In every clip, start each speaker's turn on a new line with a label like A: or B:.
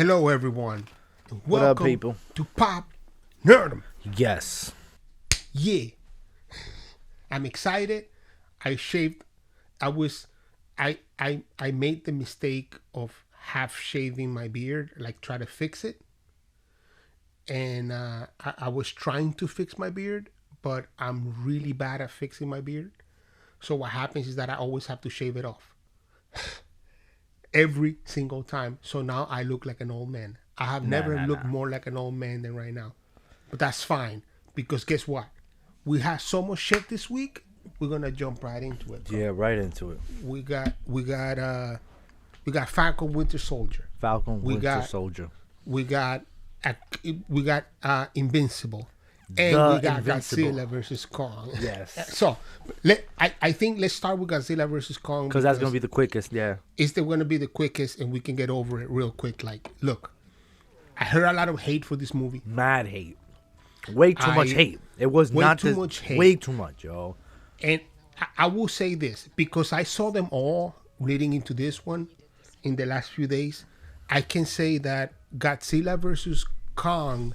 A: Hello, everyone.
B: What up, people?
A: To PopNerdom.
B: Yes.
A: Yeah. I'm excited. I shaved. I made the mistake of half shaving my beard, like try to fix it. And I was trying to fix my beard, but I'm really bad at fixing my beard. So what happens is that I always have to shave it off. Every single time. So now I look like an old man. I have never looked more like an old man than right now. But that's fine. Because guess what? We had so much shit this week. We're gonna jump right into it. Bro.
B: Yeah, right into it.
A: We got Falco Winter Soldier.
B: Soldier.
A: We got Invincible. And we got Invincible. Godzilla versus Kong.
B: Yes.
A: So, I think let's start with Godzilla versus Kong.
B: Because that's going to be the quickest, yeah.
A: It's going to be the quickest, and we can get over it real quick. Like, look, I heard a lot of hate for this movie.
B: Mad hate. Way too much hate. It was not too much hate. Way too much, yo.
A: And I will say this, because I saw them all leading into this one in the last few days. I can say that Godzilla versus Kong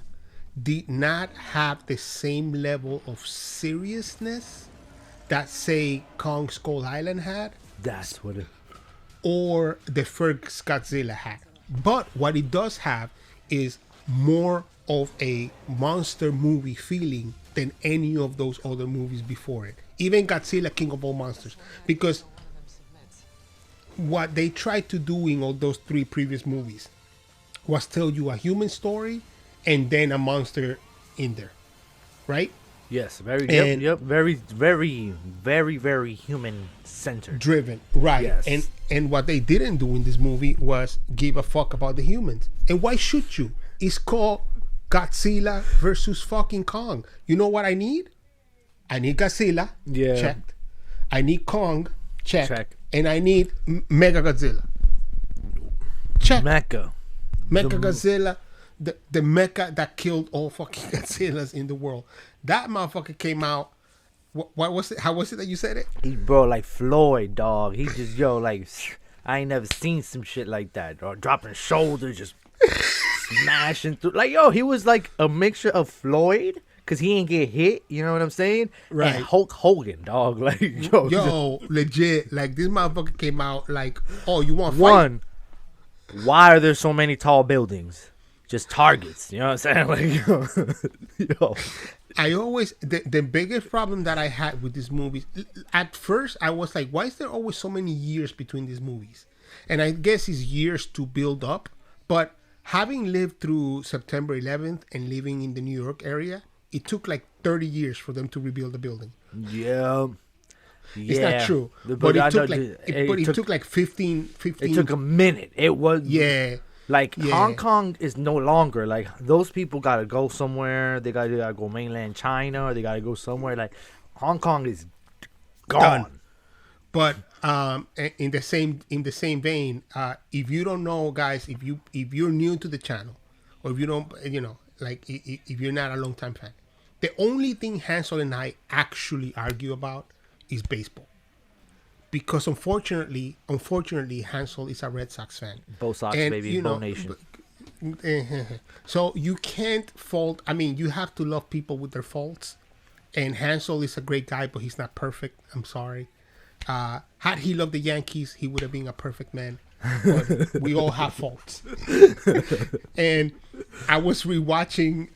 A: did not have the same level of seriousness that, say, Kong Skull Island had.
B: That's what it...
A: Or the first Godzilla had. But what it does have is more of a monster movie feeling than any of those other movies before it. Even Godzilla, King of All Monsters. Because what they tried to do in all those three previous movies was tell you a human story and then a monster in there, right?
B: Yes, very human centered,
A: driven, right?
B: Yes.
A: And what they didn't do in this movie was give a fuck about the humans. And why should you? It's called Godzilla versus fucking Kong. You know what I need? I need Godzilla, checked. I need Kong, check. And I need Mega Godzilla, check.
B: Mecha
A: Godzilla. The mecha that killed all fucking Godzillas in the world. That motherfucker came out. What was it? How was it that you said it?
B: He bro like Floyd, dog. He just like I ain't never seen some shit like that, dog. Dropping shoulders, just smashing through. Like he was like a mixture of Floyd, cause he ain't get hit. You know what I'm saying?
A: Right.
B: And Hulk Hogan, dog. Like
A: legit. Like this motherfucker came out like, oh, you want fight?
B: One. Why are there so many tall buildings? Just targets, you know what I'm saying? Like, yo.
A: I always, the biggest problem that I had with these movies, at first I was like, why is there always so many years between these movies? And I guess it's years to build up. But having lived through September 11th and living in the New York area, it took like 30 years for them to rebuild the building.
B: Yeah.
A: It's not true. But it took like 15.
B: It took a minute. It was...
A: Yeah.
B: Like, Hong Kong is no longer, like, those people got to go somewhere. They got to go mainland China, or they got to go somewhere. Like, Hong Kong is gone.
A: Done. But in the same vein, if you don't know, guys, if you're new to the channel, or if you don't, like, if you're not a long time fan, the only thing Hansel and I actually argue about is baseball. Because unfortunately, Hansel is a Red Sox fan.
B: Bo Sox, baby, Bo Nation.
A: So you can't fault. I mean, you have to love people with their faults. And Hansel is a great guy, but he's not perfect. I'm sorry. Had he loved the Yankees, he would have been a perfect man. But we all have faults. And I was rewatching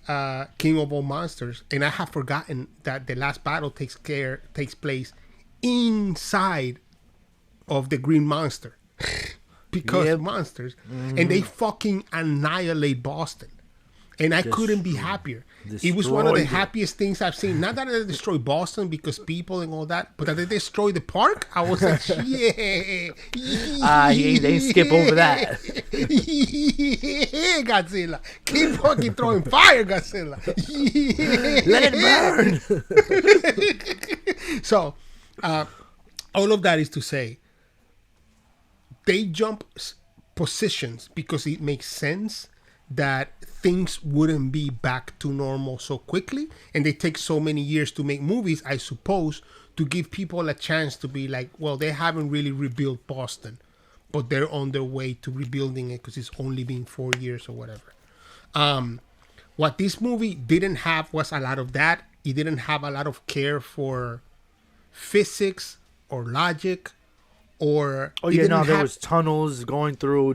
A: King of All Monsters, and I have forgotten that the last battle takes place inside of the green monster because monsters, and they fucking annihilate Boston, and I couldn't be happier. It was one of the happiest things I've seen. Not that they destroyed Boston because people and all that, but that they destroyed the park. I was like, yeah.
B: They skip over that.
A: Yeah, Godzilla, keep fucking throwing fire, Godzilla.
B: Let it
A: burn. So. All of that is to say, they jump positions because it makes sense that things wouldn't be back to normal so quickly, and they take so many years to make movies, I suppose, to give people a chance to be like, well, they haven't really rebuilt Boston. but they're on their way to rebuilding it because it's only been 4 years or whatever. What this movie didn't have was a lot of that. It didn't have a lot of care for physics or logic, or
B: there was tunnels going through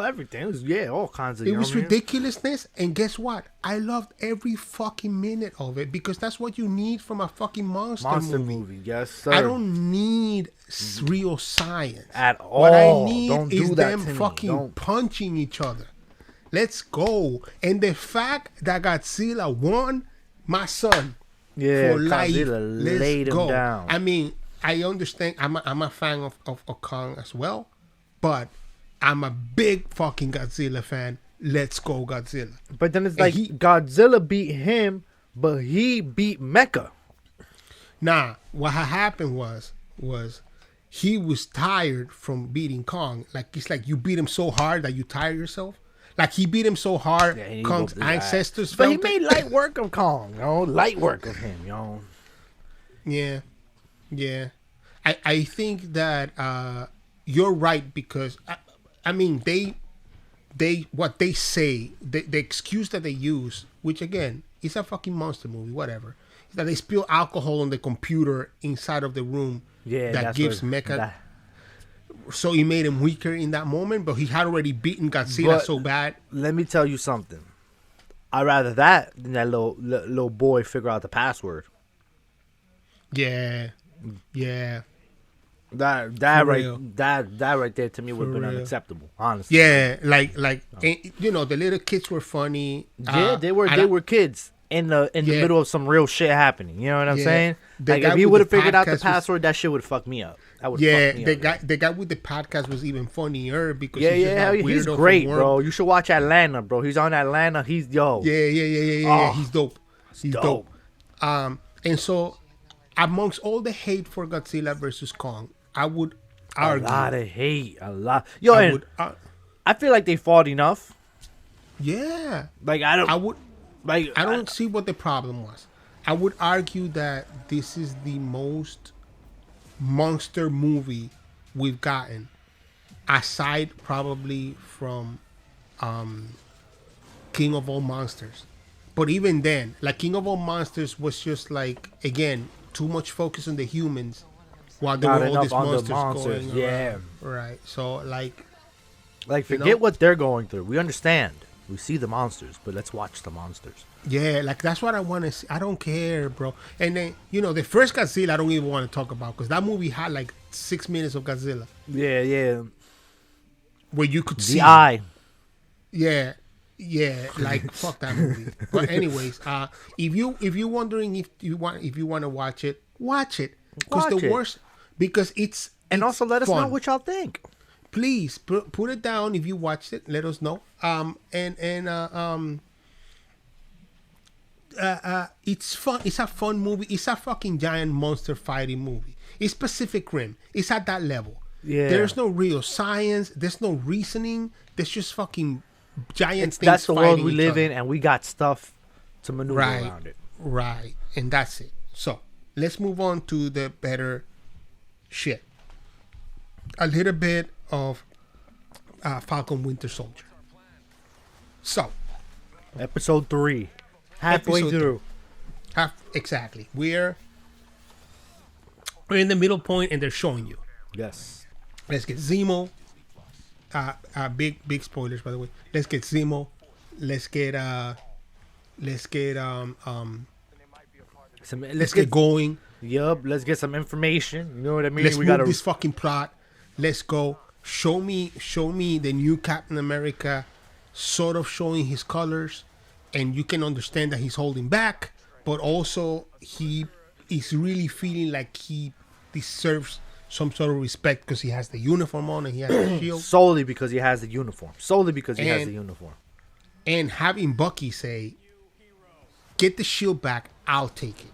B: everything. It was all kinds of.
A: It was ridiculousness, and guess what? I loved every fucking minute of it because that's what you need from a fucking monster movie.
B: Yes, sir.
A: I don't need real science
B: at all.
A: What I need
B: don't
A: is
B: do that
A: them
B: to
A: fucking punching each other. Let's go. And the fact that Godzilla won, my son, for life.
B: Godzilla laid him down.
A: I mean, I understand. I'm a fan of Kong as well, but I'm a big fucking Godzilla fan. Let's go, Godzilla.
B: But then it's Godzilla beat him, but he beat Mecha.
A: Nah, what happened was he was tired from beating Kong. Like, it's like you beat him so hard that you tire yourself. Like, he beat him so hard, Kong's ancestors
B: felt
A: it.
B: But he made light work of Kong, light work of him,
A: Yeah. I think that you're right because, I mean, they what they say, the excuse that they use, which again, is a fucking monster movie, whatever, is that they spill alcohol on the computer inside of the room that gives Mecha... So he made him weaker in that moment, but he had already beaten Godzilla so bad.
B: Let me tell you something. I'd rather that than that little boy figure out the password.
A: Yeah.
B: That right there to me would have been unacceptable, honestly.
A: Yeah, like the little kids were funny.
B: Yeah, they were kids in the middle of some real shit happening. You know what I'm saying? Like, if he would have figured out the password, that shit would have fucked me up.
A: The guy with the podcast was even funnier because he's
B: great, bro. You should watch Atlanta, bro. He's on Atlanta. He's
A: Yeah.
B: Oh,
A: he's dope. He's dope. And so amongst all the hate for Godzilla versus Kong, I would argue
B: a lot of hate, a lot. I feel like they fought enough.
A: Yeah.
B: Like I don't
A: see what the problem was. I would argue that this is the most monster movie we've gotten, aside probably from King of All Monsters. But even then, like, King of All Monsters was just like, again, too much focus on the humans while there were all these monsters going around. Right. So like
B: forget what they're going through. We understand. We see the monsters, but let's watch the monsters.
A: Yeah, like, that's what I want to see. I don't care, bro. And then, the first Godzilla I don't even want to talk about because that movie had like 6 minutes of Godzilla.
B: Yeah.
A: Where you could see
B: the eye.
A: Yeah, like, fuck that movie. But anyways, if you're wondering if you want to watch it, watch it. Because it's
B: also let us
A: fun.
B: know what y'all think.
A: Please put it down if you watched it. Let us know. It's fun. It's a fun movie. It's a fucking giant monster fighting movie. It's Pacific Rim. It's at that level.
B: Yeah.
A: There's no real science. There's no reasoning. There's just fucking giant things.
B: That's the world we
A: each
B: live
A: other.
B: in, and we got stuff to maneuver around it.
A: Right, and that's it. So let's move on to the better shit. A little bit of Falcon Winter Soldier. So,
B: episode 3, halfway through.
A: Exactly. We're in the middle point, and they're showing you.
B: Yes.
A: Let's get Zemo. Big spoilers, by the way. Let's get Zemo. Let's get going.
B: Yup. Let's get some information. You know what I mean?
A: Let's move this fucking plot. Let's go. Show me the new Captain America, sort of showing his colors, and you can understand that he's holding back, but also he is really feeling like he deserves some sort of respect because he has the uniform on and he has the shield.
B: Solely because he has the uniform.
A: And having Bucky say, "Get the shield back, I'll take it,"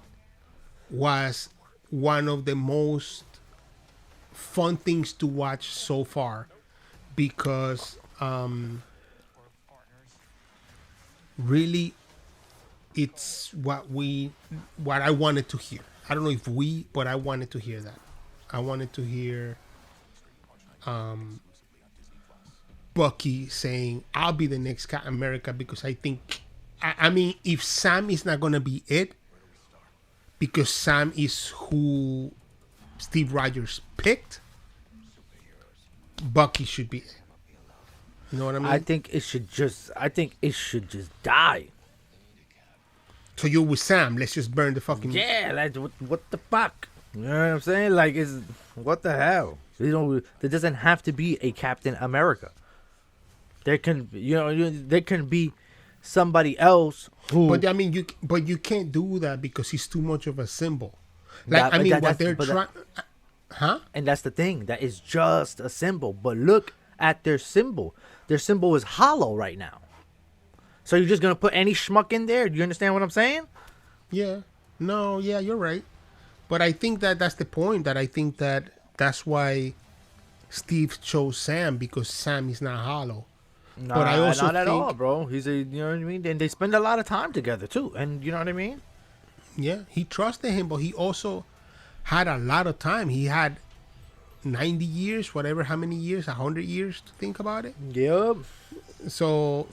A: was one of the most fun things to watch so far because really it's what I wanted to hear. I don't know if but I wanted to hear that. I wanted to hear Bucky saying, "I'll be the next Captain America," because I think, I mean, if Sam is not gonna be it, because Sam is who Steve Rogers picked, Bucky should be it. You know what I mean?
B: I think it should just die.
A: So you're with Sam. Let's just burn the fucking.
B: Yeah, like what the fuck? You know what I'm saying? Like, what the hell? There doesn't have to be a Captain America. There can, there can be somebody else who.
A: But I mean, you can't do that because he's too much of a symbol. Like, I mean, what they're trying. Huh?
B: And that's the thing. That is just a symbol. But look at their symbol. Their symbol is hollow right now. So you're just gonna put any schmuck in there? Do you understand what I'm saying?
A: Yeah. No. Yeah, you're right. But I think that's the point. That I think that's why Steve chose Sam, because Sam is not hollow.
B: Nah,
A: but I also
B: not at
A: think,
B: all, bro. He's you know what I mean? And they spend a lot of time together too. And you know what I mean?
A: Yeah, he trusted him, but he also had a lot of time. He had 90 years, whatever, how many years, 100 years to think about it.
B: Yep.
A: So,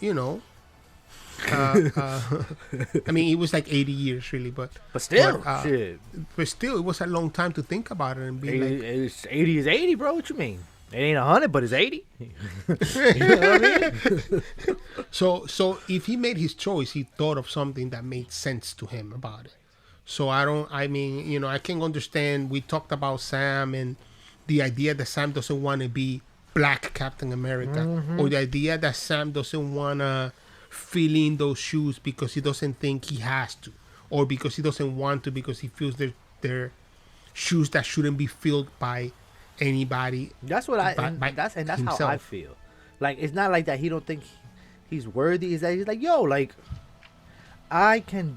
A: I mean, it was like 80 years, really, but
B: still, shit.
A: But still, it was a long time to think about it and be
B: 80 is 80, bro. What you mean? It ain't 100, but it's 80. You know what I mean?
A: So if he made his choice, he thought of something that made sense to him about it. So I can understand. We talked about Sam and the idea that Sam doesn't want to be Black Captain America, or the idea that Sam doesn't want to fill in those shoes because he doesn't think he has to, or because he doesn't want to, because he feels they're shoes that shouldn't be filled by anybody.
B: That's what that's himself. How I feel. Like, it's not like that he don't think he's worthy. Is that he's like, yo, like, I can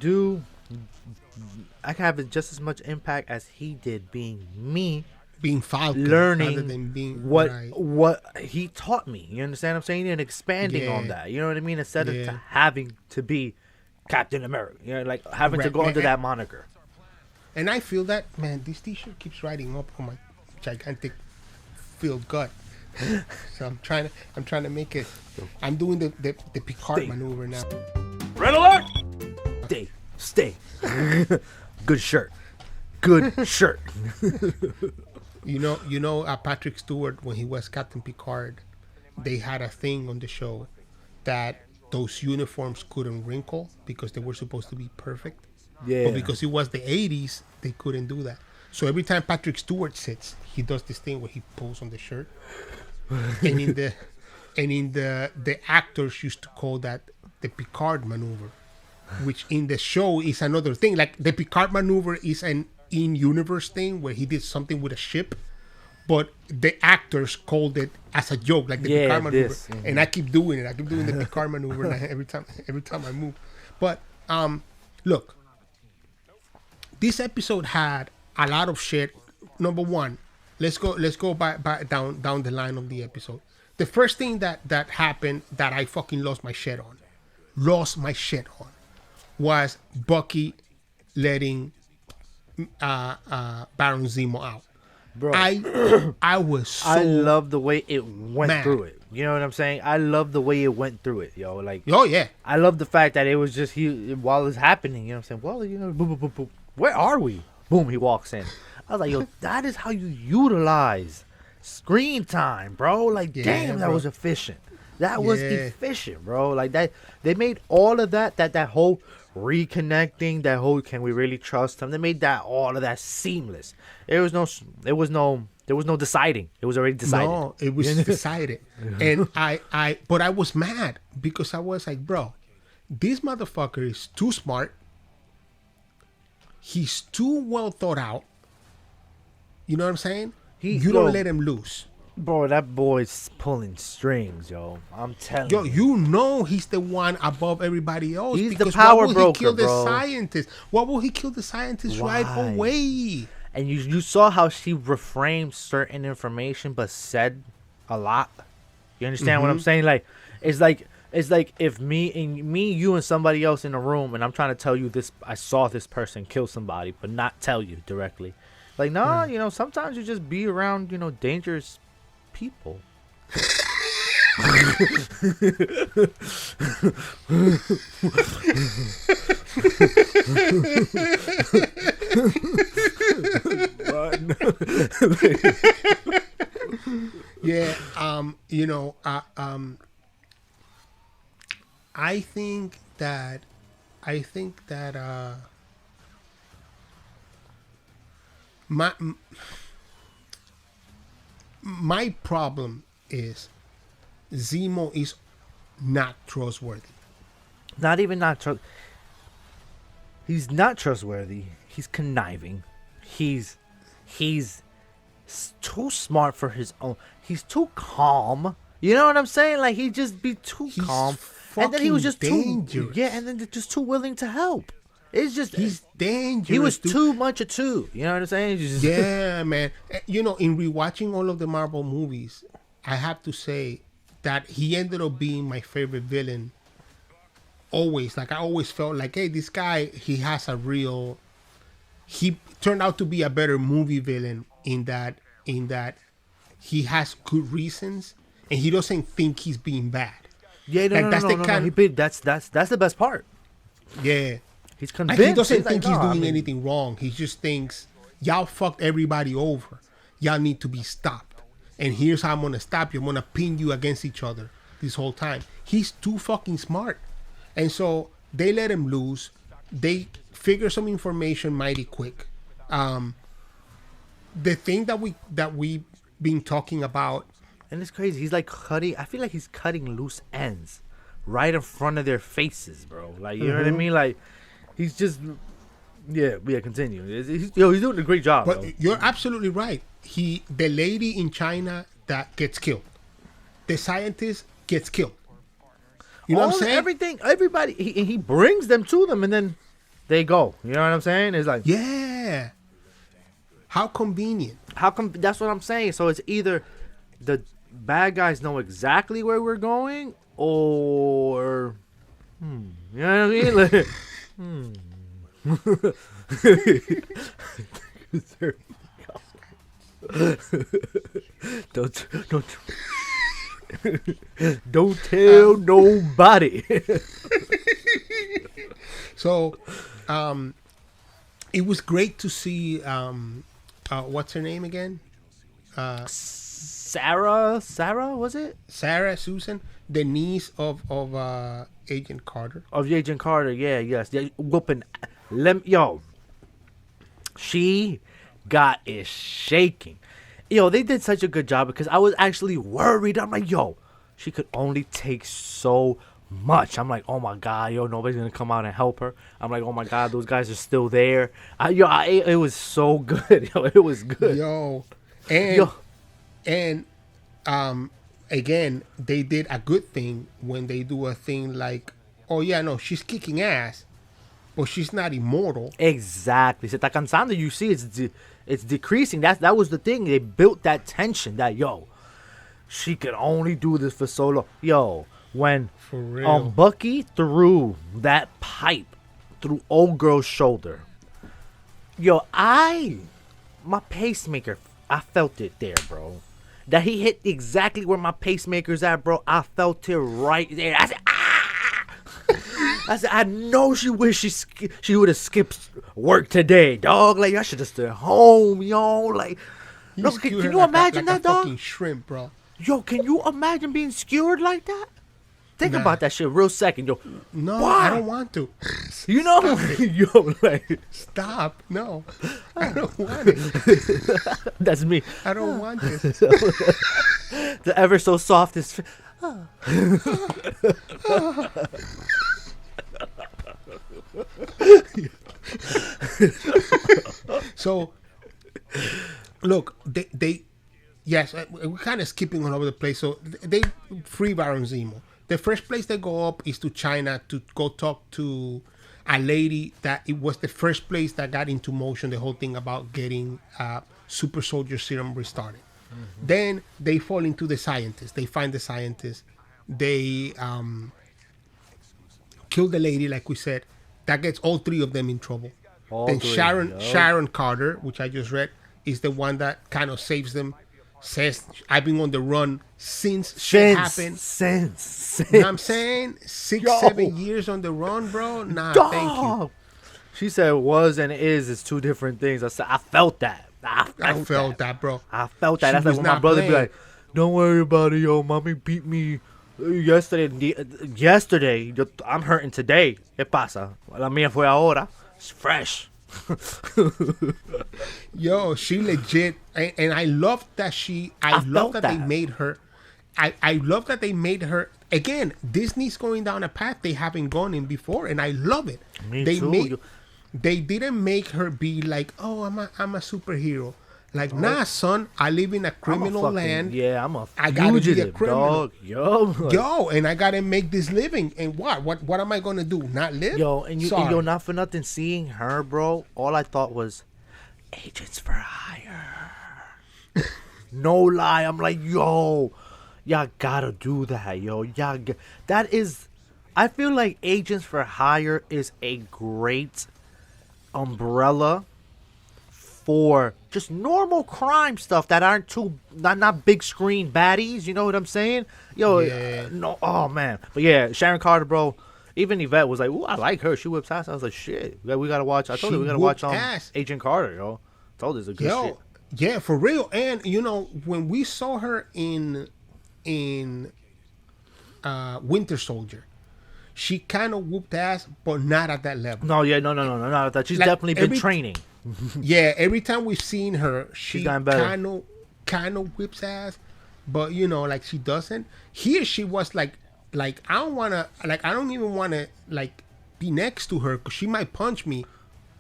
B: have just as much impact as he did being me.
A: Being Falco,
B: learning
A: rather than being,
B: what he taught me. You understand what I'm saying? And expanding on that. You know what I mean? Instead of having to be Captain America. You know, like having to go under that moniker. And
A: I feel that, man, this t-shirt keeps riding up on my gigantic filled gut. So I'm trying to make it. I'm doing the Picard maneuver now.
B: Red alert! Stay. Good shirt.
A: You know, Patrick Stewart, when he was Captain Picard, they had a thing on the show that those uniforms couldn't wrinkle because they were supposed to be perfect.
B: Yeah.
A: But because it was the 80s, they couldn't do that. So every time Patrick Stewart sits, he does this thing where he pulls on the shirt. and in the actors used to call that the Picard maneuver, which in the show is another thing. Like, the Picard maneuver is an in-universe thing where he did something with a ship, but the actors called it as a joke, like the Picard maneuver. And I keep doing it. I keep doing the Picard maneuver every time I move. But look, this episode had a lot of shit. Number one, let's go by down the line of the episode. The first thing that happened that I fucking lost my shit on was Bucky letting Baron Zemo out.
B: Bro,
A: I was so
B: I love the way it went
A: mad.
B: through it. You know what I'm saying? I love the way it went through it, yo. Like,
A: oh yeah,
B: I love the fact that it was just while it's happening. You know what I'm saying? Well, boom, boom, boom, boom. Where are we? Boom, he walks in. I was like, yo, that is how you utilize screen time, bro. Like, damn, that was efficient. That was efficient, bro. Like, that they made all of that whole reconnecting, that whole can we really trust him? They made all of that seamless. There was no deciding. It was already decided.
A: No, it was decided. And but I was mad because I was like, bro, this motherfucker is too smart. He's too well thought out. You know what I'm saying? You don't let him loose.
B: Bro, that boy's pulling strings, yo. I'm telling you.
A: You know he's the one above everybody else.
B: He's the power broker,
A: bro. Why will he kill the scientist right away?
B: And you saw how she reframed certain information but said a lot. You understand what I'm saying? Like, it's like if you and somebody else in a room, and I'm trying to tell you this, I saw this person kill somebody, but not tell you directly. Like, nah, sometimes you just be around, dangerous people.
A: Yeah, I think that I think that my my problem is Zemo is not trustworthy.
B: Not even not trust. He's not trustworthy. He's conniving. He's too smart for his own. He's too calm. You know what I'm saying? Like he just be too
A: He's
B: calm, and then he was just
A: dangerous.
B: too and then just too willing to help. It's just
A: He's dangerous.
B: he was
A: dude.
B: too much a two. You know what I'm saying?
A: Yeah, man. In rewatching all of the Marvel movies, I have to say that he ended up being my favorite villain. Always, like I always felt like, hey, this guy, he has a real. He turned out to be a better movie villain in that he has good reasons and he doesn't think he's being bad.
B: Yeah, no,
A: Like,
B: no,
A: that's
B: no,
A: the
B: no,
A: kind-
B: no. That's the best part.
A: Yeah.
B: He's
A: Like,
B: convinced.
A: he doesn't think
B: like,
A: he's
B: "No, I
A: doing
B: mean,
A: anything wrong. He just thinks y'all fucked everybody over. Y'all need to be stopped. And here's how I'm gonna stop you. I'm gonna pin you against each other this whole time. He's too fucking smart. And so they let him loose. They figure some information mighty quick. The thing that we've been talking about.
B: And it's crazy. He's like cutting. I feel like he's cutting loose ends right in front of their faces, bro. Like you know what I mean? Like he's just yeah. Continue. He's doing a great job.
A: But
B: bro.
A: you're absolutely right. The lady in China that gets killed, the scientist gets killed. You know what I'm saying?
B: Everything, everybody. He brings them to them, and then they go. You know what I'm saying? It's like
A: Yeah. How convenient.
B: how come? That's what I'm saying. So it's either the bad guys know exactly where we're going, or you know what I mean? Like, don't don't tell nobody.
A: So, it was great to see. What's her name again?
B: Sarah, was it?
A: Sarah Susan, the niece of Agent Carter.
B: Of Agent Carter, yeah, whooping. She got it shaking. Yo, they did such a good job because I was actually worried. I'm like, yo, she could only take so much. I'm like, oh my god, yo, nobody's gonna come out and help her. I'm like, oh my god, those guys are still there. It was so good. Yo, it was good.
A: And again, they did a good thing when they do a thing like, oh yeah, no, she's kicking ass, but she's not immortal.
B: Exactly. Se está cansando. You see, it's decreasing. That was the thing. They built that tension. That she could only do this for so long. Yo, when
A: For real.
B: Bucky threw that pipe through old girl's shoulder. Yo, my pacemaker, I felt it there, bro. That he hit exactly where my pacemaker's at, bro. I felt it right there. I said, ah! I said, I know she wished she would have skipped work today, dog. Like, I should have stayed home, yo. Like, no, can
A: skewered
B: you
A: like
B: imagine
A: like
B: that, dog?
A: Fucking shrimp, bro.
B: Yo, can you imagine being skewered like that? Think
A: Nah.
B: about that shit real second, yo.
A: No,
B: Why?
A: I don't want to.
B: You know, yo, like
A: Stop. No, I don't want it.
B: that's me.
A: I don't want this.
B: The ever so softest.
A: So, look, they yes, we're kind of skipping all over the place. So they free Baron Zemo. The first place they go up is to China to go talk to a lady that it was the first place that got into motion the whole thing about getting super soldier serum restarted. Mm-hmm. Then they fall into the scientists. They find the scientists. They kill the lady, like we said. That gets all three of them in trouble. Then Sharon Carter, which I just read, is the one that kind of saves them. says I've been on the run since shit happened.
B: Since.
A: You know what I'm saying? 6-7 years on the run, bro. Nah, thank you.
B: She said was and is two different things. I said I felt that.
A: I felt that, bro.
B: I felt that.
A: She
B: That's like
A: was
B: when my
A: not
B: brother
A: playing.
B: be like, "Don't worry about it, yo. Mommy beat me yesterday. I'm hurting today. ¿Qué pasa? La mía fue ahora. It's fresh."
A: Yo, she legit, and I love that I love that they made her. I love that they made her. Again, Disney's going down a path they haven't gone in before, and I love it.
B: Me too.
A: They didn't make her be like, oh, I'm a superhero. Like, nah, son, I live in a criminal land.
B: Yeah, I'm a fugitive,
A: I gotta be a criminal.
B: dog. Yo,
A: and I gotta make this living. And what am I gonna do? Not live?
B: Yo, not for nothing. Seeing her, bro, all I thought was agents for hire. No lie, I'm like, yo, y'all gotta do that, yo. That is, I feel like agents for hire is a great umbrella for just normal crime stuff that aren't not big screen baddies. You know what I'm saying? Yo,
A: yeah.
B: No, oh man, but yeah, Sharon Carter, bro. Even Yvette was like, "Ooh, I like her. She whips ass." I was like, "Shit, we gotta watch." I told her we gotta watch Agent Carter, yo. I told her it's a good shit.
A: Yeah, for real. And you know, when we saw her in Winter Soldier, she kind of whooped ass, but not at that level.
B: No, not at that. She's definitely been training.
A: Yeah, every time we've seen her, she kind of whips ass, but you know, like she doesn't. Here, she was like I don't even wanna like be next to her because she might punch me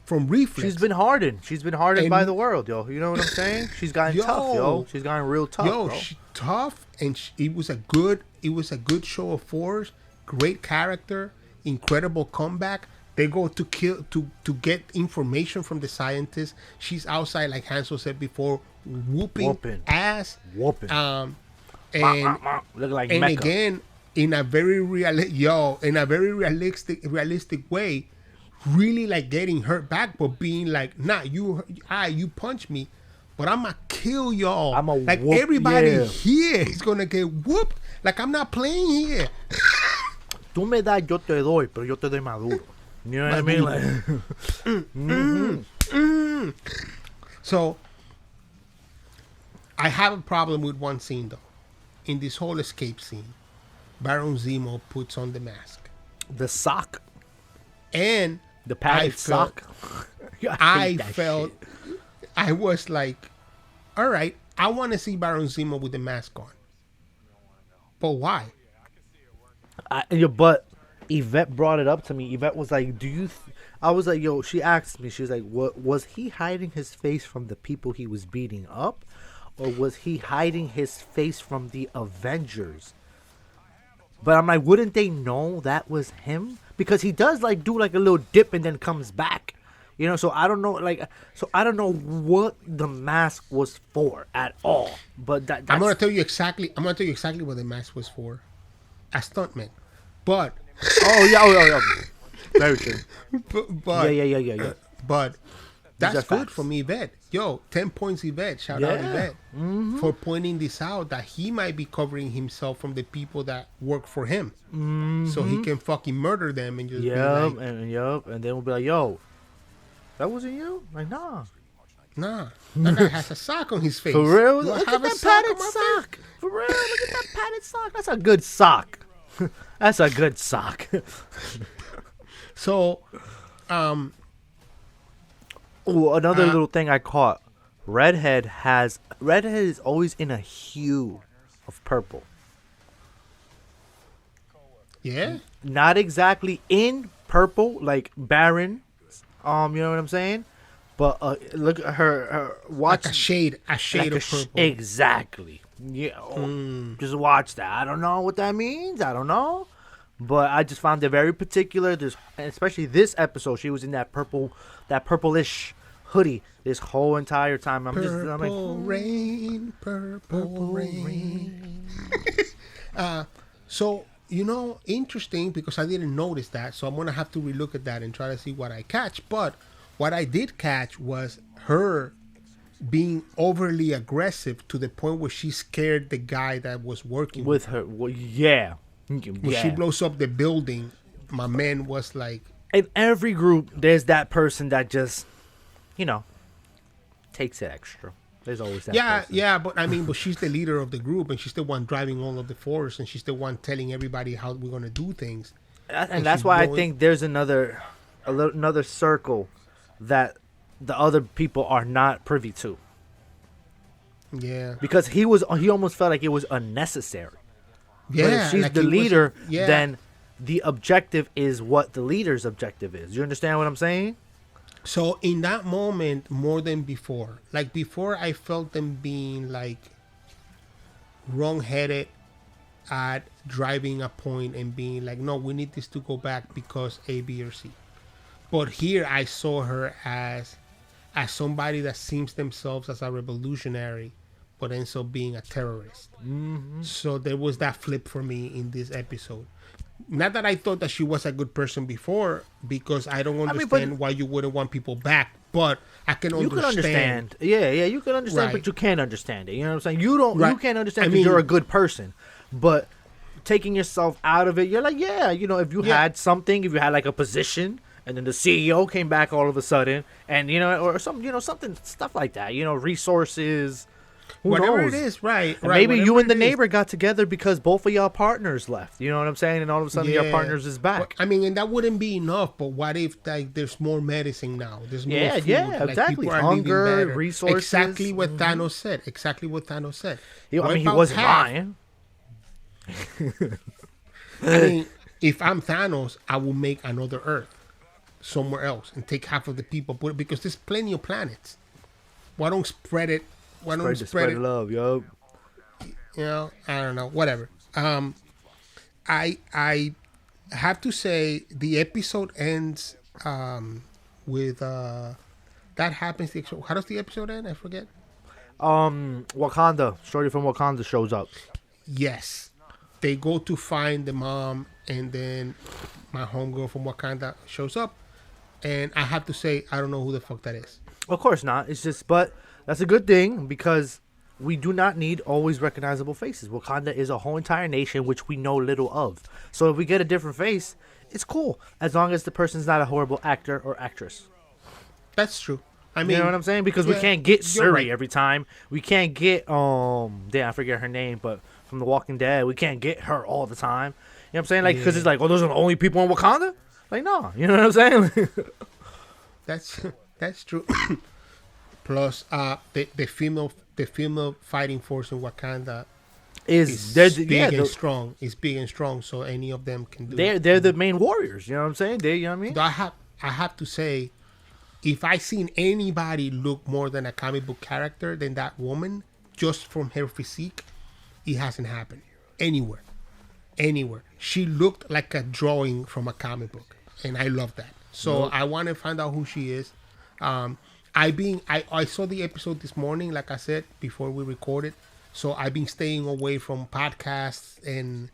A: from reflex.
B: She's been hardened. By the world, yo. You know what I'm saying? She's gotten tough, yo. She's gotten real tough, bro.
A: She's tough, and it was a good show of force. Great character, incredible comeback. They go to get information from the scientists. She's outside, like Hansel said before, whooping ass.
B: Whooping.
A: And
B: look like
A: and
B: Mecca.
A: Again, in a very realistic way, really like getting hurt back, but being like, nah, you punch me, but I'm gonna kill y'all.
B: I'm a
A: like
B: whoop,
A: everybody here is gonna get whooped. Like I'm not playing here.
B: Tú me das, yo te doy, pero yo te doy maduro. You know what I mean? Like,
A: So, I have a problem with one scene though. In this whole escape scene, Baron Zemo puts on the mask,
B: the sock,
A: and
B: the padded sock.
A: I was like, all right, I want to see Baron Zemo with the mask on, but why?
B: But Yvette brought it up to me. Yvette was like, I was like, yo, she asked me, she was like, what was he hiding his face from the people he was beating up, or was he hiding his face from the Avengers? But I'm like, wouldn't they know that was him? Because he does like do like a little dip and then comes back, you know. So I don't know, I don't know what the mask was for at all. But
A: I'm gonna tell you exactly what the mask was for. A stuntman, but
B: yeah. Very true.
A: But
B: yeah.
A: But that's good from Yvette. Yo, 10 points, Yvette. Shout out Yvette for pointing this out, that he might be covering himself from the people that work for him, so he can fucking murder them and just be like,
B: and then we'll be like, yo, that wasn't you? Like, nah,
A: that guy has a sock on his face.
B: For real?
A: Look
B: at that padded sock. For real? Look at that padded sock. That's a good sock. That's a good sock.
A: So,
B: another little thing I caught. Redhead is always in a hue of purple.
A: Yeah?
B: Not exactly in purple like Baron. You know what I'm saying? But look at her watch,
A: like a shade of purple.
B: Exactly. Yeah. Just watch that. I don't know what that means. I don't know. But I just found it very particular. Especially this episode, she was in that purplish hoodie this whole entire time. I'm like,
A: purple rain. So, you know, interesting, because I didn't notice that. So I'm gonna have to relook at that and try to see what I catch. But what I did catch was her being overly aggressive to the point where she scared the guy that was working
B: with her. Well, yeah.
A: When she blows up the building, my man was like...
B: In every group, there's that person that just, takes it extra. There's always that person.
A: Yeah, but I mean, but she's the leader of the group, and she's the one driving all of the force, and she's the one telling everybody how we're going to do things.
B: And that's why I think there's another circle that the other people are not privy to.
A: Yeah.
B: Because he almost felt like it was unnecessary.
A: Yeah.
B: But if she's
A: like
B: the leader, then the objective is what the leader's objective is. You understand what I'm saying?
A: So in that moment, more than before, like before, I felt them being like wrong-headed at driving a point and being like, no, we need this to go back because A, B, or C. But here I saw her as somebody that sees themselves as a revolutionary, but ends up being a terrorist.
B: Mm-hmm.
A: So there was that flip for me in this episode. Not that I thought that she was a good person before, because I don't understand why you wouldn't want people back, but I can understand.
B: You can understand. Yeah, you can understand,
A: Right.
B: but you can't understand it. You know what I'm saying? You don't.
A: Right.
B: You can't understand because you're a good person, but taking yourself out of it, you're like, if you had something, if you had like a position, and then the CEO came back all of a sudden, and or something, stuff like that, resources.
A: Whatever
B: knows?
A: it is, right.
B: And
A: right.
B: maybe you and the neighbor got together because both of y'all partners left. You know what I'm saying? And all of a sudden your partners is back.
A: Well, I mean, and that wouldn't be enough. But what if there's more medicine now? There's more food.
B: Exactly.
A: People are
B: Hunger,
A: living better.
B: resources.
A: Exactly what Thanos said.
B: He wasn't lying.
A: I mean, if I'm Thanos, I will make another Earth somewhere else and take half of the people, because there's plenty of planets. Why don't spread it? Why don't spread it?
B: Love, yo.
A: I don't know. Whatever. I have to say the episode ends with that happens. How does the episode end? I forget.
B: Wakanda. Shorty from Wakanda shows up.
A: Yes. They go to find the mom, and then my homegirl from Wakanda shows up. And I have to say, I don't know who the fuck that is.
B: Of course not. It's just, but that's a good thing because we do not need always recognizable faces. Wakanda is a whole entire nation which we know little of. So if we get a different face, it's cool as long as the person's not a horrible actor or actress.
A: That's true. I mean,
B: you know what I'm saying? Because we can't get Suri
A: right.
B: every time. We can't get I forget her name, but from The Walking Dead, we can't get her all the time. You know what I'm saying? Like, because it's like, those are the only people in Wakanda. Like, no, you know what I'm saying?
A: That's true. Plus, the female fighting force in Wakanda is big and strong. Is big and strong, so any of them can do it.
B: They're the main warriors. You know what I'm saying? You know what I mean?
A: I have to say, if I seen anybody look more than a comic book character than that woman, just from her physique, it hasn't happened anywhere. She looked like a drawing from a comic book, and I love that. So I want to find out who she is. I saw the episode this morning, like I said before we recorded. So I've been staying away from podcasts and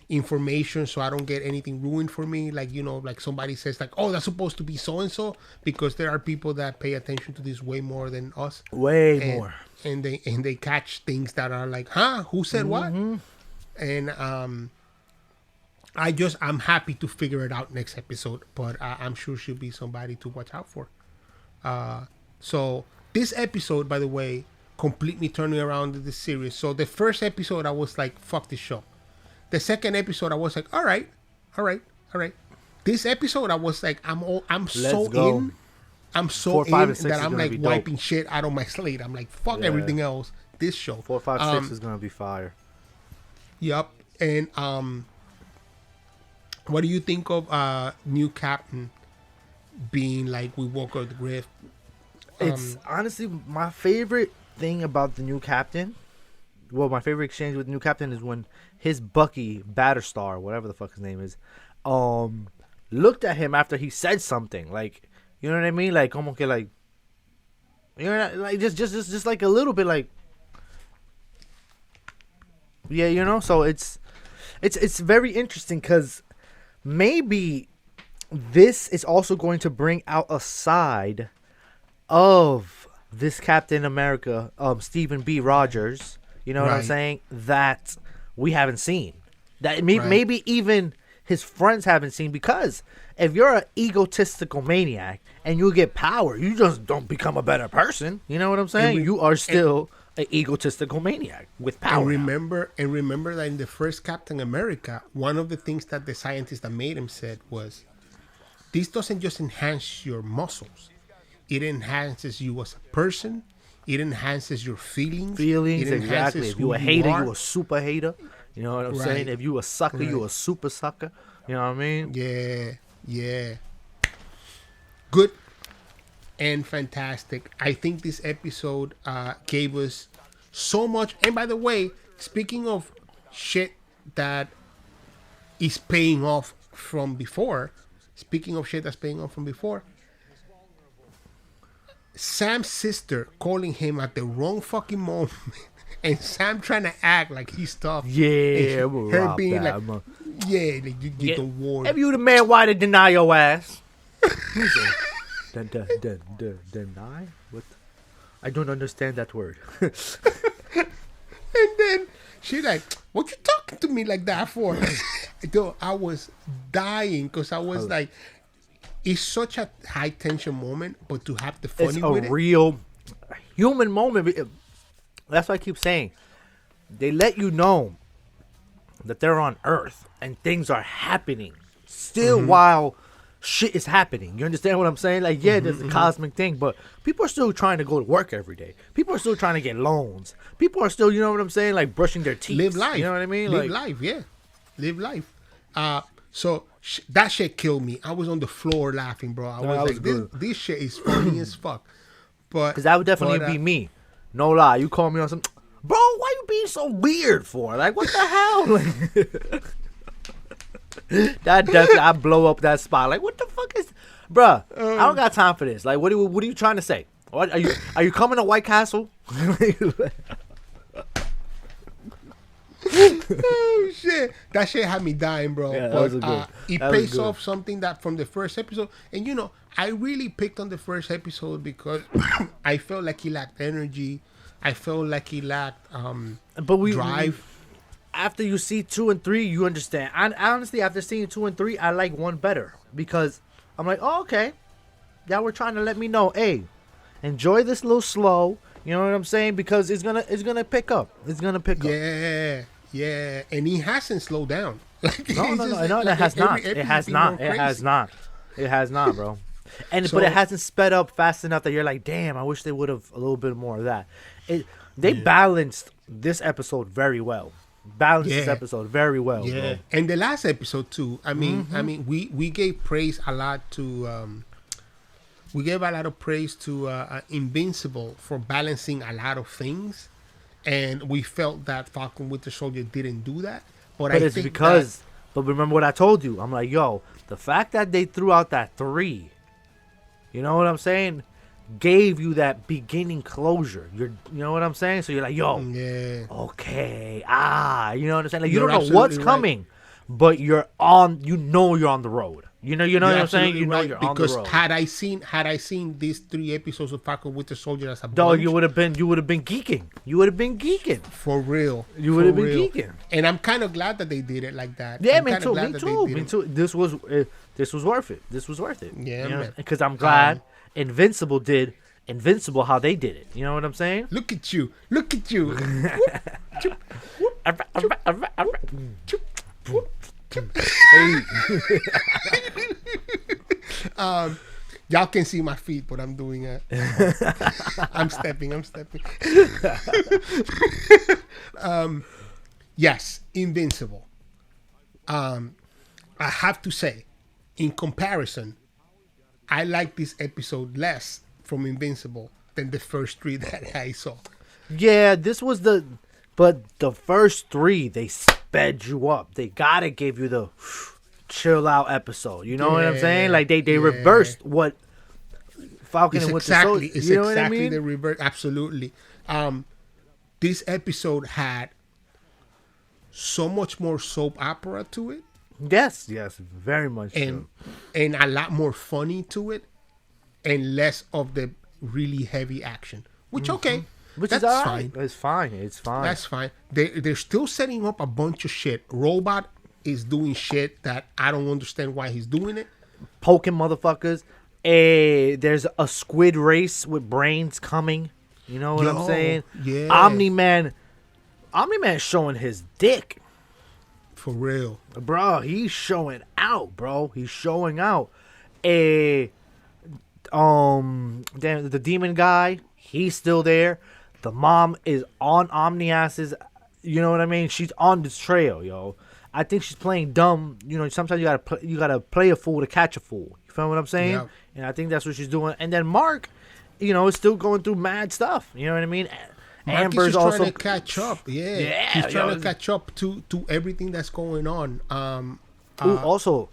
A: information, so I don't get anything ruined for me. Like, like somebody says, like, oh, that's supposed to be so and so, because there are people that pay attention to this way more than us.
B: Way more.
A: And they catch things that are like, huh? Who said what? And I'm happy to figure it out next episode, but I'm sure she'll be somebody to watch out for. So this episode, by the way, completely turning around the series. So the first episode, I was like, fuck this show. The second episode, I was like, all right. This episode, I was like, I'm so in that I'm like wiping shit out of my slate. I'm like, fuck everything else. This show.
B: 4, 5, 6 is gonna be fire.
A: Yep. And what do you think of new captain being like we woke up the grift?
B: It's honestly my favorite thing about the new captain. Well, my favorite exchange with the new captain is when his Bucky Batterstar, whatever the fuck his name is, looked at him after he said something. Like, you know what I mean? Like, como que like, you know, like just like a little bit like, yeah, you know. So it's very interesting because maybe this is also going to bring out a side of this Captain America, Stephen B. Rogers, you know what I'm
A: Right.
B: saying, that we haven't seen. That
A: Right.
B: maybe even his friends haven't seen, because if you're an egotistical maniac and you get power, you just don't become a better person. You know what I'm saying? You are still an egotistical maniac with power.
A: And
B: now.
A: remember that in the first Captain America, one of the things that the scientist that made him said was, this doesn't just enhance your muscles. It enhances you as a person. It enhances your feelings.
B: Feelings,
A: It enhances
B: exactly. If
A: who
B: you a hater,
A: are.
B: you a super hater. You know what I'm saying?
A: Right.
B: If you a sucker, you
A: Right.
B: a super sucker. You know what I mean?
A: Yeah. Good and fantastic. I think this episode gave us so much. And by the way, speaking of shit that is paying off from before, Sam's sister calling him at the wrong fucking moment, and Sam trying to act like he's tough.
B: Yeah,
A: and
B: I'm
A: her
B: rob
A: being
B: that,
A: like,
B: I'ma-
A: yeah, like you don't warn.
B: If you the man, why to deny your ass? Deny? What? I don't understand that word.
A: And then she like, what you talking to me like that for? Dude, I was dying because I was like, it's such a high tension moment, but to have the funny
B: It's a
A: with it.
B: real human moment. That's what I keep saying. They let you know that they're on Earth and things are happening still while shit is happening. You understand what I'm saying? Like, yeah, there's a cosmic thing, but people are still trying to go to work every day. People are still trying to get loans. People are still, you know what I'm saying, like brushing their teeth.
A: Live life.
B: You know what I mean?
A: Live
B: Like,
A: life, yeah. Live life. So that shit killed me. I was on the floor laughing, bro. I was
B: that was
A: like,
B: good.
A: this shit is funny as fuck. But
B: because that would definitely
A: but,
B: be me. No lie. You call me on some, bro, why you being so weird for? Like, what the hell? Like, that definitely, I blow up that spot. Like, what the fuck is, bruh? I don't got time for this. Like, what are you trying to say? What are you coming to White Castle?
A: Oh shit! That shit had me dying, bro.
B: Yeah, that
A: But
B: was a good-
A: it
B: that was
A: pays
B: good.
A: off something that from the first episode, and you know, I really picked on the first episode because I felt like he lacked energy. I felt like he lacked
B: But
A: drive.
B: After you see 2 and 3, you understand. I honestly, after seeing 2 and 3, I like 1 better because I'm like, oh, okay, y'all were trying to let me know, hey, enjoy this little slow. You know what I'm saying? Because it's gonna pick up. It's gonna pick up.
A: Yeah, and he hasn't slowed down. Like,
B: No,
A: it's
B: no,
A: just
B: no,
A: like
B: it has
A: every
B: not. It
A: episode
B: has
A: been
B: not.
A: more
B: It has
A: crazy.
B: not. It has not, bro. And
A: So-
B: but it hasn't sped up fast enough that you're like, damn, I wish they would have a little bit more of that. They balanced this episode very well. This
A: Yeah.
B: episode very well,
A: Yeah,
B: bro.
A: and the last episode too. I mean, we gave praise a lot to. We gave a lot of praise to Invincible for balancing a lot of things, and we felt that Falcon Winter Soldier didn't do that. But I
B: But it's
A: think
B: because, but remember what I told you. I'm like, yo, the fact that they threw out that 3, you know what I'm saying, gave you that beginning closure. You know what I'm saying? So you're like, yo,
A: yeah,
B: okay, you know what I'm saying? Like, you
A: You're
B: don't know what's
A: absolutely right.
B: coming, but you're on you're on the road. You know what I'm saying? You know
A: right,
B: you're on the
A: because
B: road.
A: had I seen these 3 episodes of Falcon Winter Soldier as a
B: Dog,
A: bunch,
B: you would have been geeking. You would have been geeking.
A: for real,
B: You
A: for
B: would have been
A: real.
B: geeking.
A: And I'm kind of glad that they did it like that.
B: Yeah,
A: I'm
B: me
A: kinda
B: too.
A: glad
B: Me
A: that
B: too.
A: they did
B: Me
A: it.
B: too. This was worth it. This was worth it.
A: Yeah, man.
B: Because I'm glad Invincible did Invincible how they did it. You know what I'm saying?
A: Look at you. Look at you. Y'all can see my feet, but I'm doing it. I'm stepping. Yes, Invincible. I have to say, in comparison, I like this episode less from Invincible than the first 3 that I saw.
B: Yeah, but the first 3 they sped you up. They gotta give you the chill out episode. You know what I'm saying? Like they reversed what Falcon
A: It's
B: and Winter
A: exactly,
B: Soldier.
A: it's
B: You know
A: exactly
B: what I mean?
A: the reverse. Absolutely. This episode had so much more soap opera to it,
B: Yes, very much.
A: and
B: so.
A: and a lot more funny to it, and less of the really heavy action. Which okay,
B: Which
A: that's
B: is all
A: fine.
B: right. It's fine. It's fine.
A: That's fine. They're still setting up a bunch of shit. Robot is doing shit that I don't understand why he's doing it.
B: Poking motherfuckers. There's a squid race with brains coming. You know what I'm saying?
A: Yeah.
B: Omni-Man showing his dick.
A: For real.
B: Bro, he's showing out, bro. He's showing out. The demon guy, he's still there. The mom is on Omnias's, you know what I mean? She's on this trail, yo. I think she's playing dumb. You know, sometimes you gotta play a fool to catch a fool. You feel what I'm saying?
A: Yeah.
B: And I think that's what she's doing. And then Mark, you know, is still going through mad stuff. You know what I mean?
A: Amber's just trying to catch up. Yeah, he's trying to catch up to everything that's going on.
B: Also,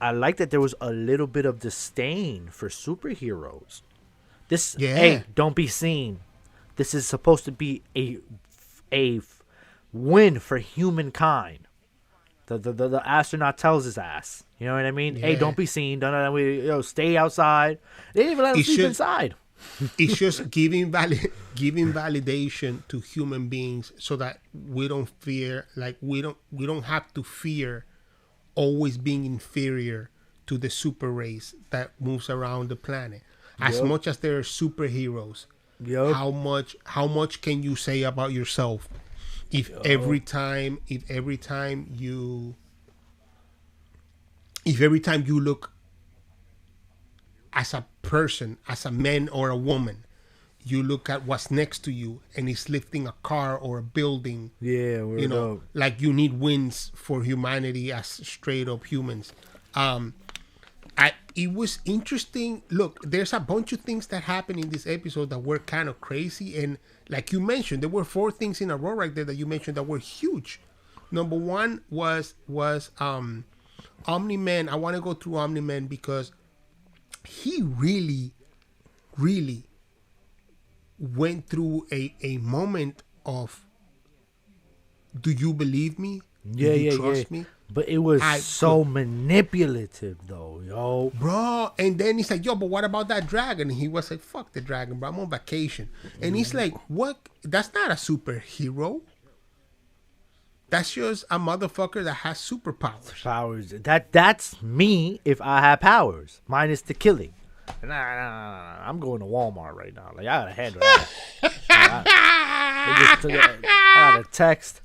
B: I like that there was a little bit of disdain for superheroes. Hey, don't be seen. This is supposed to be a win for humankind. The astronaut tells his ass. You know what I mean? Yeah. Hey, don't be seen. Stay outside. They didn't even let him sleep inside.
A: It's just giving validation to human beings so that we don't fear, like we don't have to fear always being inferior to the super race that moves around the planet. As much as there are superheroes, how much can you say about yourself if every time you look as a person, as a man or a woman, you look at what's next to you and he's lifting a car or a building.
B: Yeah,
A: like you need wins for humanity as straight up humans. It was interesting. Look, there's a bunch of things that happened in this episode that were kind of crazy, and like you mentioned, there were 4 things in a row right there that you mentioned that were huge. Number one was Omni-Man. I want to go through Omni-Man because he really, really went through a moment of, do you believe me? Do you trust me?
B: But it was so manipulative, though, yo.
A: Bro, and then he's like, yo, but what about that dragon? And he was like, fuck the dragon, bro. I'm on vacation. And he's like, what? That's not a superhero. That's just a motherfucker that has superpowers.
B: That's me if I have powers, minus the killing. Nah. I'm going to Walmart right now. Like, I got a head right now. I got a text.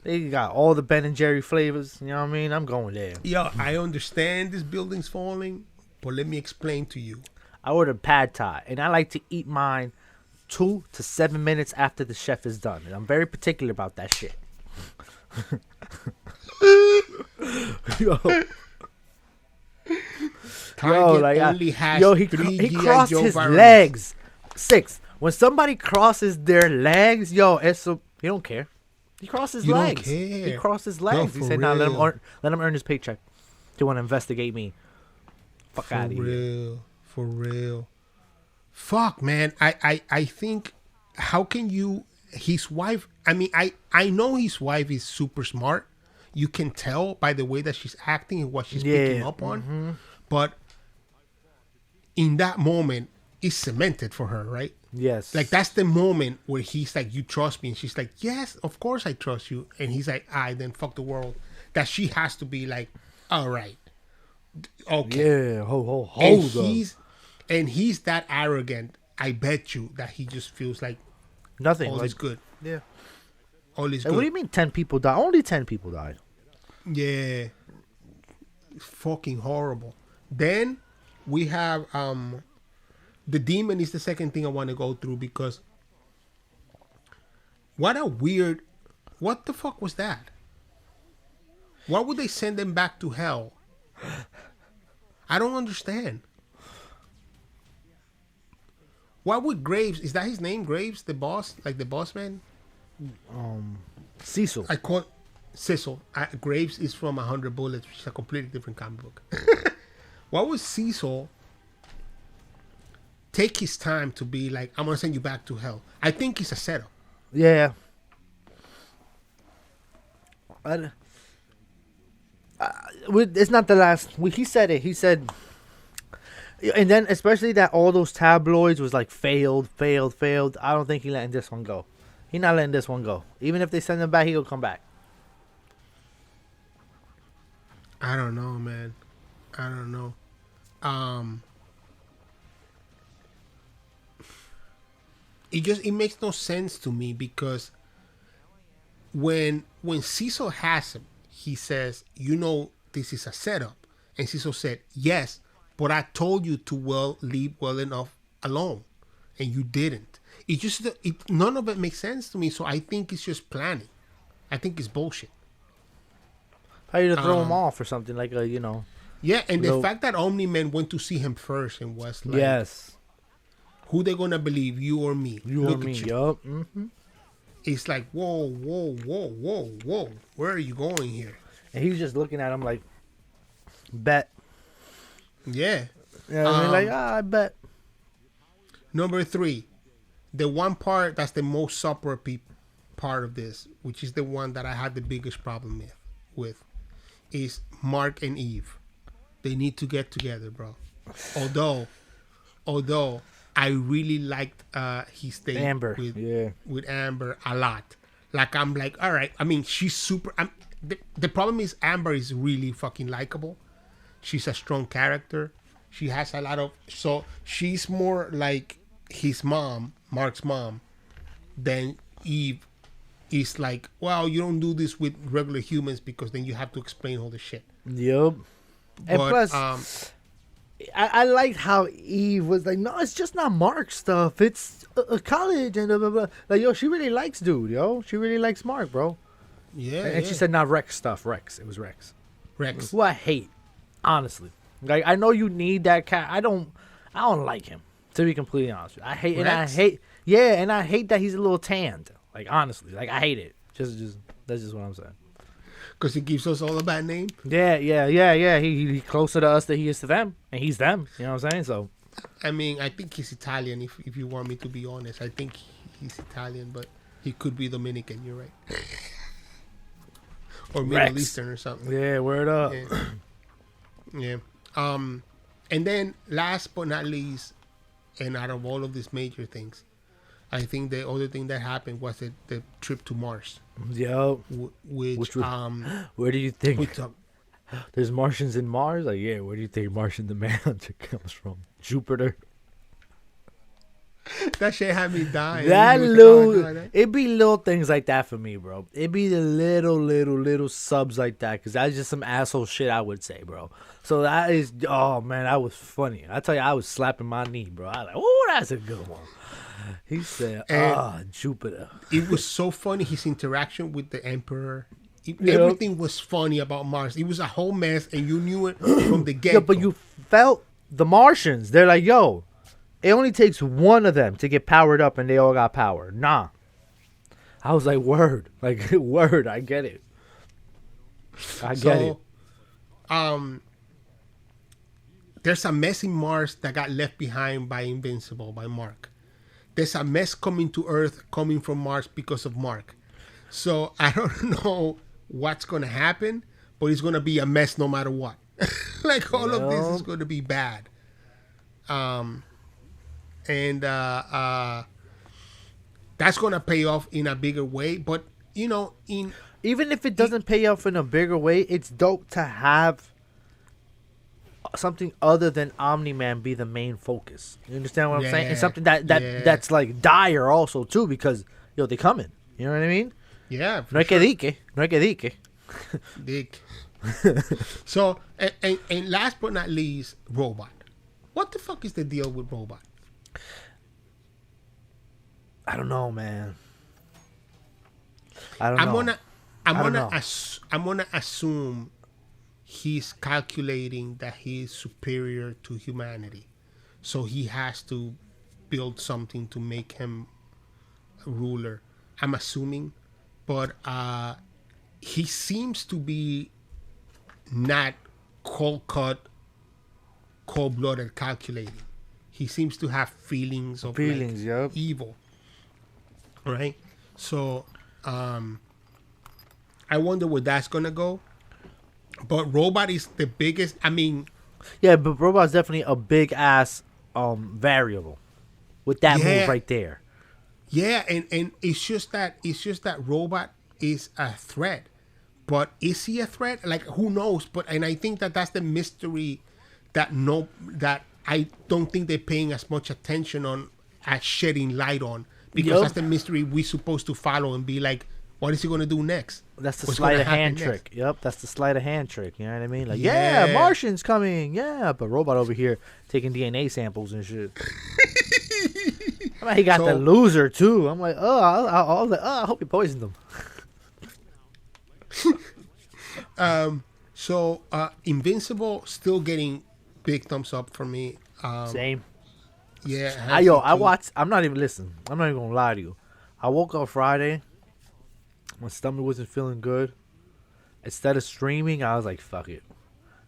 B: They got all the Ben and Jerry flavors. You know what I mean? I'm going there.
A: Yo, I understand this building's falling, but let me explain to you.
B: I ordered pad thai, and I like to eat mine 2 to 7 minutes after the chef is done. And I'm very particular about that shit. He crossed his legs. 6. When somebody crosses their legs, he don't care. He crossed his legs. He crossed his legs. He said, "Nah, let him earn his paycheck. They want to investigate me. Fuck out of here."
A: For real. Fuck, man. I think, how can you? His wife. I mean, I know his wife is super smart. You can tell by the way that she's acting and what she's picking up on. Mm-hmm. But in that moment, it's cemented for her, right?
B: Yes.
A: Like, that's the moment where he's like, you trust me? And she's like, yes, of course I trust you. And he's like, then fuck the world. That she has to be like, all right. Okay.
B: Yeah.
A: And he's that arrogant, I bet you, that he just feels like
B: nothing.
A: All is good.
B: Yeah.
A: All is good.
B: What do you mean 10 people died? Only 10 people died.
A: Yeah. It's fucking horrible. Then we have the demon is the second thing I want to go through because what the fuck was that? Why would they send them back to hell? I don't understand. Why would Graves, is that his name, Graves, the boss, like the boss man?
B: Cecil.
A: I call Cecil. Graves is from 100 Bullets, which is a completely different comic book. Why would Cecil take his time to be like, I'm going to send you back to hell? I think it's a setup.
B: Yeah. It's not the last. He said it. He said, And then especially that all those tabloids was like failed. I don't think he letting this one go. He not letting this one go. Even if they send him back, he'll come back.
A: I don't know, man. I don't know. It makes no sense to me because when Cecil has him, he says, this is a setup. And Cecil said, yes, but I told you to leave well enough alone. And you didn't. None of it makes sense to me. So I think it's just planning. I think it's bullshit.
B: Probably to throw him off or something like
A: Yeah, and the fact that Omni-Man went to see him first and was like,
B: yes,
A: who they gonna believe, you or me?
B: Look at you. Yup. Mm-hmm.
A: It's like, whoa, where are you going here?
B: And he's just looking at him like, bet.
A: Yeah.
B: Yeah, I bet.
A: Number 3, the one part that's the most supper part of this, which is the one that I had the biggest problem with, is Mark and Eve. They need to get together, bro. Although I really liked his date with Amber a lot. Like, I'm like, all right. I mean, she's super. The problem is Amber is really fucking likable. She's a strong character. She has a lot of. So she's more like his mom, Mark's mom, than Eve is like, well, you don't do this with regular humans because then you have to explain all the shit.
B: Yep. And plus, I liked how Eve was like, no, it's just not Mark stuff. It's a college and blah, blah, blah. Like, yo, she really likes dude, yo. She really likes Mark, bro.
A: Yeah.
B: And she said not Rex stuff. Rex. It was Rex.
A: Rex.
B: Who I hate, honestly. Like, I know you need that cat. I don't like him, to be completely honest with you. I hate that he's a little tanned. Like, honestly, like, I hate it. Just that's just what I'm saying.
A: Because he gives us all a bad name?
B: Yeah. He closer to us than he is to them. And he's them. You know what I'm saying? So,
A: I mean, I think he's Italian, if you want me to be honest. I think he's Italian, but he could be Dominican. You're right. Or Middle Eastern or something.
B: Yeah, word up.
A: Yeah. And then, last but not least, and out of all of these major things, I think the other thing that happened was the trip to Mars.
B: Yo. Where do you think? There's Martians in Mars? Like, yeah, where do you think Martian the Manhunter comes from? Jupiter?
A: That shit had me dying.
B: It'd be little things like that for me, bro. It'd be the little subs like that, because that's just some asshole shit I would say, bro. So that is, oh man, that was funny. I tell you, I was slapping my knee, bro. I was like, oh, that's a good one. He said, Jupiter.
A: It was so funny, his interaction with the Emperor. Everything was funny about Mars. It was a whole mess, and you knew it from the get-go.
B: Yeah, but you felt the Martians. They're like, yo, it only takes one of them to get powered up, and they all got power. Nah. I was like, word. Like, word, I get it. I get it.
A: There's a mess in Mars that got left behind by Invincible, by Mark. There's a mess coming to Earth coming from Mars because of Mark. So I don't know what's going to happen, but it's going to be a mess no matter what. Like, all of this is going to be bad. And that's going to pay off in a bigger way. But, even
B: if it doesn't pay off in a bigger way, it's dope to have something other than Omni-Man be the main focus. You understand what I'm saying? And something that's like dire also too, because they coming. You know what I mean?
A: Yeah.
B: No hay que dique.
A: Dick. So, and last but not least, Robot. What the fuck is the deal with Robot?
B: I don't know, man. I don't know.
A: I'm gonna assume he's calculating that he's superior to humanity, so he has to build something to make him a ruler. I'm assuming, but he seems to be not cold-blooded calculating. He seems to have feelings of evil, right? So I wonder where that's gonna go. But Robot is the biggest. I mean,
B: Yeah, but robot's definitely a big ass variable with that move
A: Yeah,
B: right there.
A: yeah, and it's just that robot is a threat, but is he a threat? Like who knows? But and I think that that's the mystery that I don't think they're paying as much attention on as shedding light on because
B: Yup.
A: that's the mystery we're supposed to follow and be like, what is he gonna do next?
B: That's the
A: What's
B: sleight
A: gonna
B: of
A: happen
B: hand
A: next?
B: trick. Yep, that's the sleight of hand trick. You know what I mean? Like, yeah,
A: Yeah.
B: Martian's coming. Yeah, but robot over here taking DNA samples and shit. I mean, he got the
A: So
B: loser too. I'm like, I was like, I hope you poisoned him.
A: Invincible still getting big thumbs up for me.
B: Same.
A: Yeah,
B: I
A: has
B: yo,
A: it
B: I
A: too.
B: watched. I'm not even listen. I'm not even gonna lie to you. I woke up Friday. My stomach wasn't feeling good. Instead of streaming, I was like, fuck it.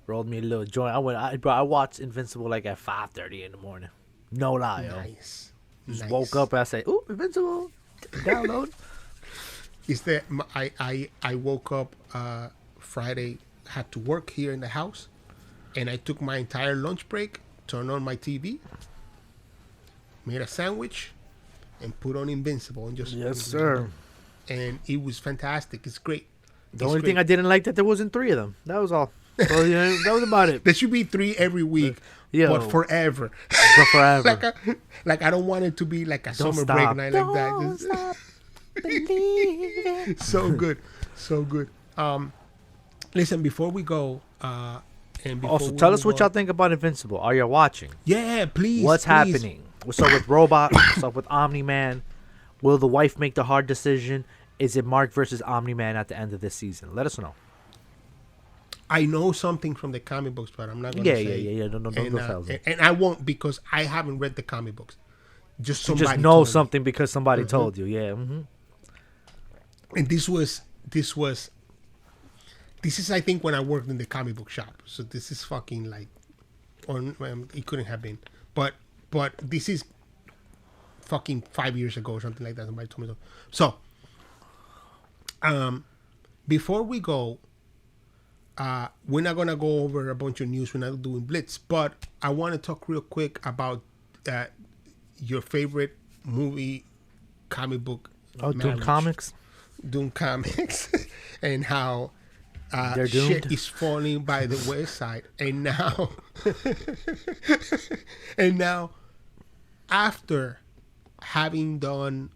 B: Rolled me a little joint. I watched Invincible like at 5:30 in the morning. No lie, yo.
A: Nice.
B: Just
A: Nice.
B: woke up and I said, "Ooh, Invincible, download."
A: Is that I woke up Friday, had to work here in the house, and I took my entire lunch break, turned on my TV, made a sandwich, and put on Invincible and just
B: Yes, sir.
A: and it was fantastic. It's great.
B: The only thing I didn't like that there wasn't 3 of them. That was all. So, yeah, that was about it.
A: There should be 3 every week,
B: Yo.
A: but forever.
B: For forever.
A: like I don't want it to be like a
B: Don't
A: summer
B: stop.
A: break night like
B: Don't
A: that.
B: stop believing.
A: So good, so good. Listen, before we go, and before
B: Also,
A: we
B: tell us
A: move
B: what
A: on-
B: y'all think about Invincible. Are you watching?
A: Yeah, please.
B: What's
A: please.
B: happening? What's up with Robot? What's up with Omni-Man? Will the wife make the hard decision? Is it Mark versus Omni-Man at the end of this season? Let us know.
A: I know something from the comic books, but I'm not going to
B: Yeah,
A: say.
B: yeah. Don't
A: And,
B: go tell them.
A: and I won't because I haven't read the comic books. Just
B: You
A: somebody
B: just know
A: told me.
B: something because somebody told you. Yeah. Mm-hmm.
A: And this is I think when I worked in the comic book shop. So this is fucking like, or it couldn't have been, but this is fucking 5 years ago or something like that. Somebody told me so. So, before we go, we're not gonna go over a bunch of news. We're not doing blitz, but I want to talk real quick about your favorite movie, comic book.
B: Oh, Doom
A: marriage.
B: Comics?
A: Doom Comics, and how
B: They're
A: shit
B: doomed.
A: is falling by the wayside, and now, and now, after having done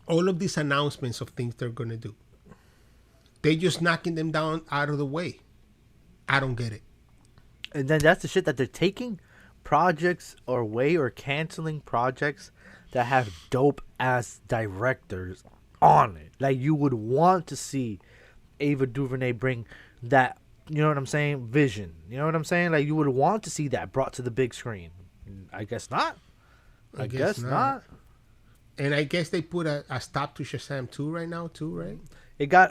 A: all of these announcements of things they're gonna do, they're just knocking them down out of the way. I don't get it.
B: And then that's the shit that they're taking projects away or canceling projects that have dope ass directors on it. Like you would want to see Ava DuVernay bring that, you know what I'm saying, vision. You know what I'm saying? Like you would want to see that brought to the big screen. I guess not. I guess not.
A: And I guess they put a stop to Shazam 2 right now too, right?
B: It got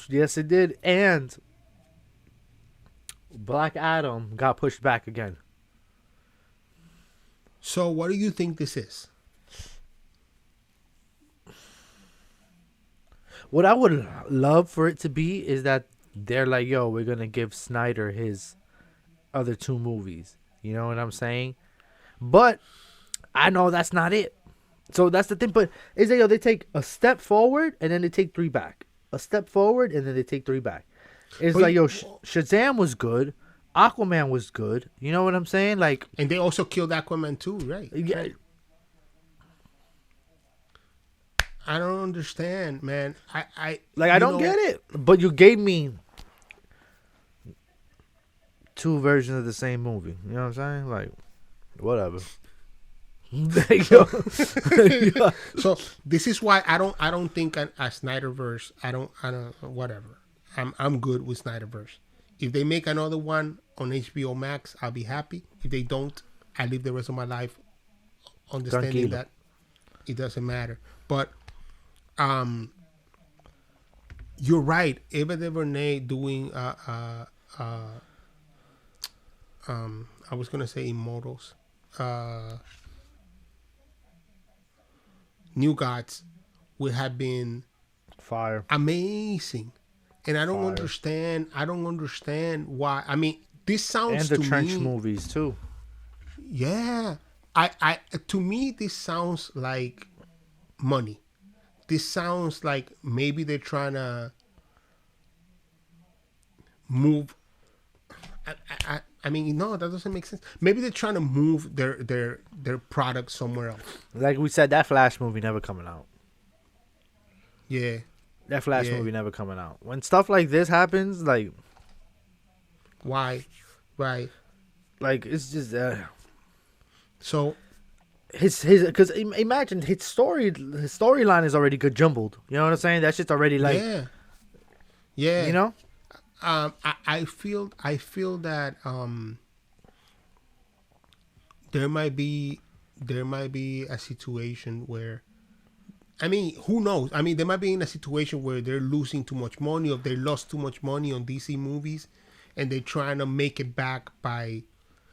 B: yes it did, and Black Adam got pushed back again.
A: So what do you think this is?
B: What I would love for it to be is that they're like, yo, we're gonna give Snyder his other 2 movies. You know what I'm saying? But I know that's not it. So that's the thing. But is that, yo, they take a step forward and then they take 3 back. A step forward and then they take 3 back. It's
A: But
B: like, yo, Shazam was good. Aquaman was good. You know what I'm saying? Like,
A: And they also killed Aquaman too, right?
B: yeah,
A: I don't understand, man. I
B: don't get it. But you gave me 2 versions of the same movie. You know what I'm saying? Like, whatever. Yo.
A: So this is why I don't think a Snyderverse. I don't whatever. I'm good with Snyderverse. If they make another one on HBO Max, I'll be happy. If they don't, I live the rest of my life understanding
B: Tranquilo.
A: that it doesn't matter. But you're right. Ava DuVernay doing I was gonna say Immortals. New Gods would have been
B: Fire.
A: amazing. and I don't
B: Fire.
A: understand. I don't understand why. I mean, this sounds
B: And the
A: to
B: Trench
A: me,
B: movies too.
A: yeah. I to me this sounds like money. This sounds like maybe they're trying to move. I mean, no, that doesn't make sense. Maybe they're trying to move their product somewhere else.
B: Like we said, that Flash movie never coming out.
A: Yeah.
B: That Flash
A: Yeah.
B: movie never coming out. When stuff like this happens, like
A: Why? Right.
B: it's just
A: So
B: his because imagine his storyline is already good jumbled. You know what I'm saying? That shit's already like
A: yeah.
B: you know.
A: I feel that there might be a situation where, I mean, who knows? I mean, they might be in a situation where they're losing too much money, or they lost too much money on DC movies, and they're trying to make it back by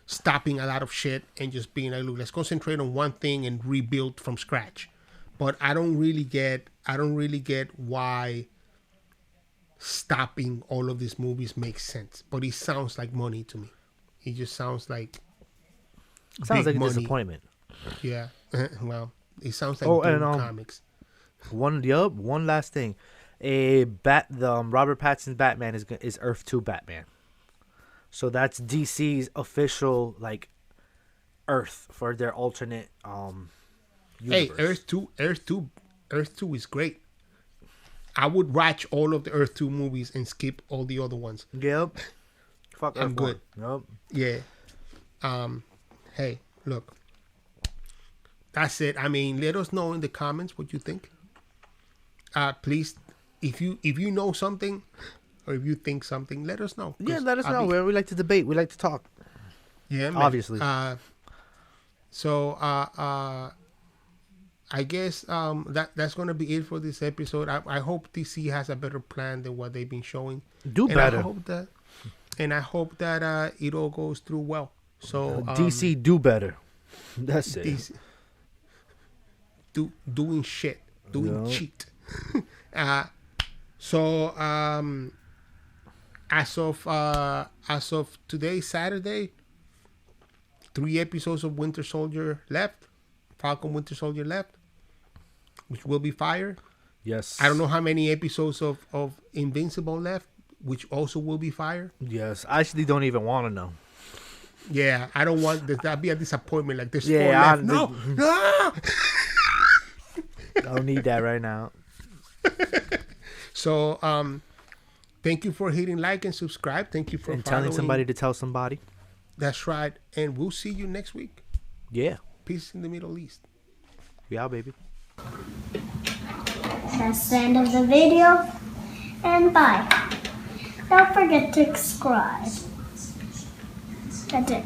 A: stopping a lot of shit and just being like, look, let's concentrate on one thing and rebuild from scratch. But I don't really get why stopping all of these movies makes sense. But it sounds like money to me. It just sounds like
B: Sounds
A: big
B: like a
A: money.
B: disappointment.
A: Yeah. Well, it sounds like
B: And,
A: comics.
B: One last thing. Robert Pattinson's Batman is Earth 2 Batman. So that's DC's official like Earth for their alternate universe.
A: Hey, Earth 2 is great. I would watch all of the Earth 2 movies and skip all the other ones.
B: Yep. Fuck
A: I'm
B: Earth
A: good.
B: 1. Yep.
A: Yeah. Hey, look. That's it. I mean, let us know in the comments what you think. Please, if you know something, or if you think something, let us know.
B: Yeah, let us know. We like to debate. We like to talk.
A: Yeah, man.
B: Obviously.
A: So I guess that's gonna be it for this episode. I hope DC has a better plan than what they've been showing.
B: Do better.
A: I hope that it all goes through well. So
B: DC do better. That's it.
A: DC, doing shit, cheat. So as of today, Saturday, 3 episodes of Winter Soldier left. Falcon Winter Soldier left, which will be fire.
B: Yes.
A: I don't know how many episodes of Invincible left, which also will be fire.
B: Yes. I actually don't even want to know.
A: Yeah, I don't want that'd be a disappointment. Like there's 4
B: Yeah,
A: left. No.
B: I don't need that right now.
A: So thank you for hitting like and subscribe. Thank you for
B: And telling
A: following.
B: somebody to tell somebody.
A: That's right. And we'll see you next week.
B: Yeah.
A: Peace in the Middle East.
B: Yeah, baby.
C: That's the end of the video, and bye. Don't forget to subscribe. That's it.